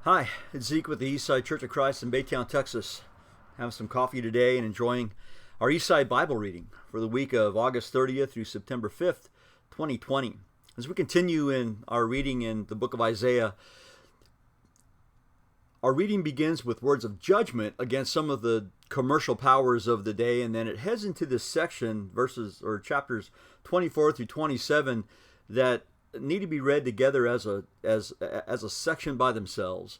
Hi, it's Zeke with the Eastside Church of Christ in Baytown, Texas. Having some coffee today and enjoying our Eastside Bible reading for the week of August 30th through September 5th, 2020. As we continue in our reading in the book of Isaiah, our reading begins with words of judgment against some of the commercial powers of the day, and then it heads into this section, chapters 24 through 27, that need to be read together as a section by themselves.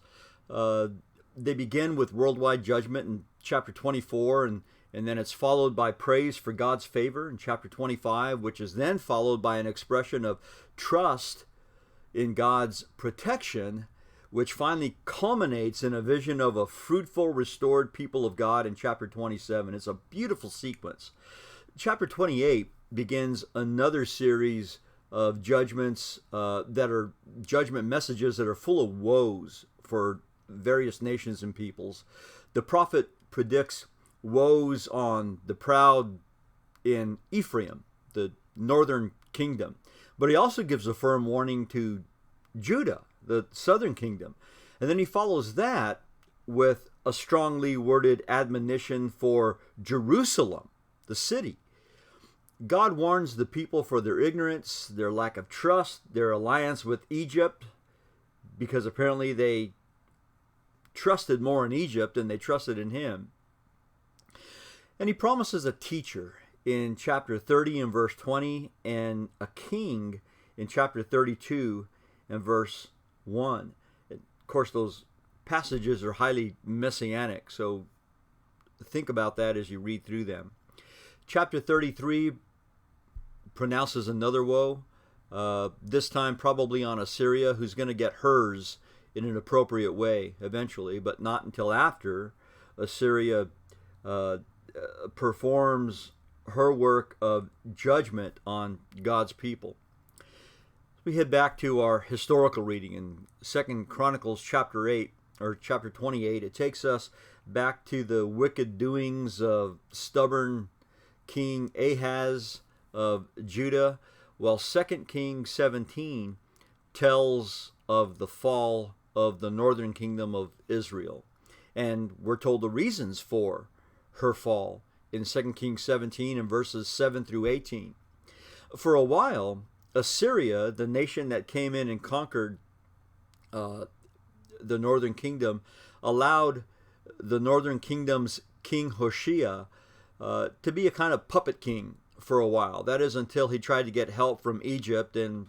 They begin with worldwide judgment in chapter 24, and then it's followed by praise for God's favor in chapter 25, which is then followed by an expression of trust in God's protection, which finally culminates in a vision of a fruitful, restored people of God in chapter 27. It's a beautiful sequence. Chapter 28 begins another series of judgments that are judgment messages that are full of woes for various nations and peoples. The prophet predicts woes on the proud in Ephraim, the northern kingdom. But he also gives a firm warning to Judah, the southern kingdom. And then he follows that with a strongly worded admonition for Jerusalem, the city. God warns the people for their ignorance, their lack of trust, their alliance with Egypt, because apparently they trusted more in Egypt than they trusted in him. And he promises a teacher in chapter 30 and verse 20, and a king in chapter 32 and verse 1. Of course, those passages are highly messianic, so think about that as you read through them. Chapter 33 pronounces another woe, this time probably on Assyria, who's going to get hers in an appropriate way eventually, but not until after Assyria performs her work of judgment on God's people. We head back to our historical reading in 2 Chronicles chapter 8, or chapter 28. It takes us back to the wicked doings of stubborn King Ahaz of Judah, while 2 Kings 17 tells of the fall of the northern kingdom of Israel. And we're told the reasons for her fall in 2 Kings 17 and verses 7 through 18. For a while, Assyria, the nation that came in and conquered the northern kingdom, allowed the northern kingdom's King Hoshea to be a kind of puppet king for a while. That is, until he tried to get help from Egypt, and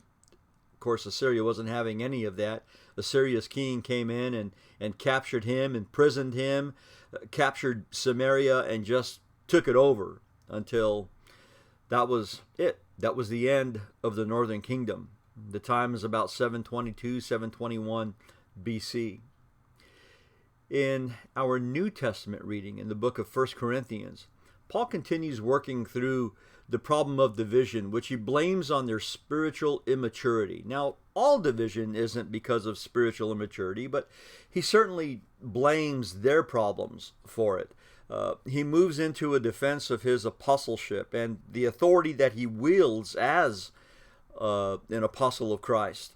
of course Assyria wasn't having any of that. Assyria's king came in and captured him, imprisoned him, captured Samaria, and just took it over until that was it. That was the end of the northern kingdom. The time is about 722, 721 BC. In our New Testament reading in the book of 1 Corinthians, Paul continues working through the problem of division, which he blames on their spiritual immaturity. Now, all division isn't because of spiritual immaturity, but he certainly blames their problems for it. He moves into a defense of his apostleship and the authority that he wields as an apostle of Christ.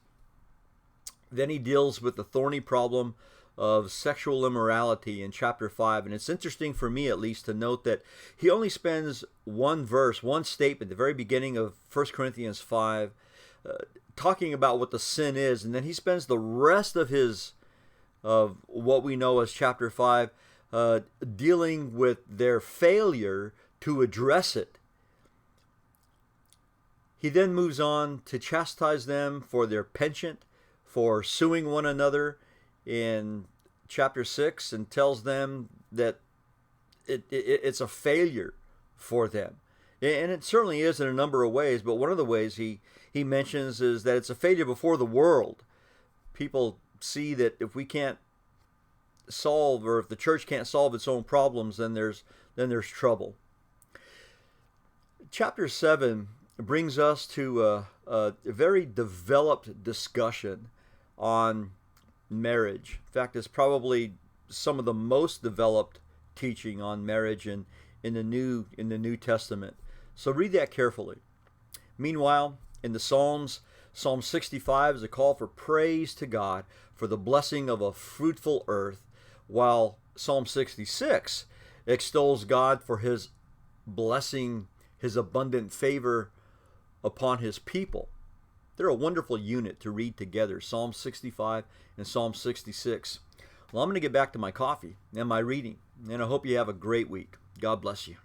Then he deals with the thorny problem of sexual immorality in chapter 5. And it's interesting for me, at least, to note that he only spends one verse, one statement at the very beginning of 1 Corinthians 5 talking about what the sin is, and then he spends the rest of what we know as chapter 5 dealing with their failure to address it. He then moves on to chastise them for their penchant for suing one another in chapter 6, and tells them that it's a failure for them. And it certainly is in a number of ways, but one of the ways he mentions is that it's a failure before the world. People see that if we can't solve, or if the church can't solve its own problems, then there's trouble. Chapter 7 brings us to a very developed discussion on marriage. In fact, it's probably some of the most developed teaching on marriage in the New Testament. So read that carefully. Meanwhile, in the Psalms, Psalm 65 is a call for praise to God for the blessing of a fruitful earth, while Psalm 66 extols God for his blessing, his abundant favor upon his people. They're a wonderful unit to read together, Psalm 65 and Psalm 66. Well, I'm going to get back to my coffee and my reading, and I hope you have a great week. God bless you.